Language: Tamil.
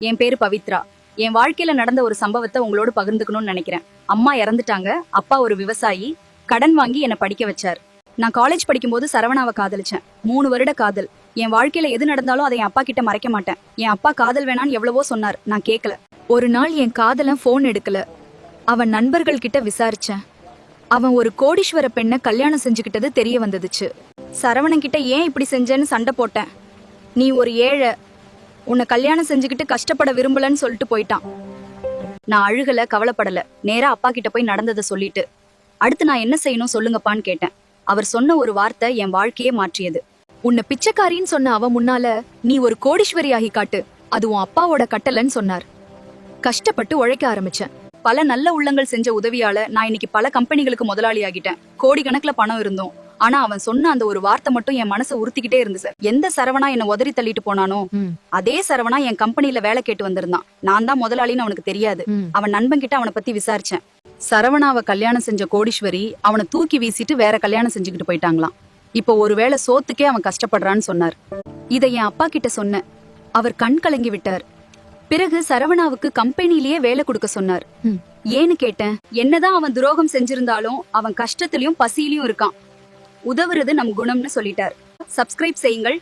என் பேரு பவித்ரா. என் வாழ்க்கையில நடந்த ஒரு சம்பவத்தை உங்களோட பகிர்ந்துக்கணும்னு நினைக்கிறேன். அம்மா இறந்துட்டாங்க. அப்பா ஒரு விவசாயி. கடன் வாங்கி என்னை படிக்க வச்சார். நான் காலேஜ் படிக்கும்போது சரவணாவை காதலிச்சேன். 3 வருட காதல். என் வாழ்க்கையில எது நடந்தாலும் அதை என் அப்பா கிட்ட மறைக்க மாட்டேன். என் அப்பா காதல் வேணான்னு எவ்வளவோ சொன்னார், நான் கேட்கல. ஒரு நாள் என் காதலன் போன் எடுக்கல. அவன் நண்பர்கள் கிட்ட விசாரிச்சேன். அவன் ஒரு கோடீஸ்வர பெண்ணை கல்யாணம் செஞ்சுக்கிட்டது தெரிய வந்துடுச்சு. சரவணன் கிட்ட ஏன் இப்படி செஞ்சேன்னு சண்டை போட்டேன். நீ ஒரு ஏழை, உன்னை கல்யாணம் செஞ்சுக்கிட்டு கஷ்டப்பட விரும்பலன்னு சொல்லிட்டு போயிட்டான். நான் அழுகல, கவலைப்படல. நேரா அப்பா கிட்ட போய் நடந்ததை சொல்லிட்டு, அடுத்து நான் என்ன செய்யணும் சொல்லுங்கப்பான்னு கேட்டேன். அவர் சொன்ன ஒரு வார்த்தை என் வாழ்க்கையே மாற்றியது. உன்னை பிச்சைக்காரின்னு சொன்ன அவன் முன்னால நீ ஒரு கோடீஸ்வரி ஆகி காட்டு, அது உன் அப்பாவோட கட்டளைன்னு சொன்னார். கஷ்டப்பட்டு உழைக்க ஆரம்பிச்சேன். பல நல்ல உள்ளங்கள் செஞ்ச உதவியால நான் இன்னைக்கு பல கம்பெனிகளுக்கு முதலாளி ஆகிட்டேன். கோடிக்கணக்குல பணம் இருந்தோம். ஆனா அவன் சொன்ன அந்த ஒரு வார்த்தை மட்டும் என் மனசை உறுத்திக்கிட்டே இருந்துச்சு. எந்த சரவணா என்ன உதறி தள்ளிட்டு போனானோ அதே சரவணா என் கம்பெனில வேலை கேட்டு வந்திருந்தான். நான் தான் முதலாளின்னு அவனுக்கு தெரியாது. அவன் நண்பன் கிட்ட அவனை பத்தி விசாரிச்சேன். சரவணாவை கல்யாணம் செஞ்ச கோடீஸ்வரி அவனை தூக்கி வீசிட்டு வேற கல்யாணம் செஞ்சுக்கிட்டு போயிட்டாங்களாம். இப்போ ஒருவேளை சோத்துக்கே அவன் கஷ்டப்படுறான்னு சொன்னார். இதை என் அப்பா கிட்ட சொன்ன. அவர் கண் கலங்கி விட்டார். பிறகு சரவணாவுக்கு கம்பெனிலேயே வேலை கொடுக்க சொன்னார். ஏன்னு கேட்டேன். என்னதான் அவன் துரோகம் செஞ்சிருந்தாலும் அவன் கஷ்டத்திலயும் பசியிலயும் இருக்கான். உதவுறது நம் குணம்னு சொல்லிட்டார். சப்ஸ்கிரைப் செய்யுங்கள்.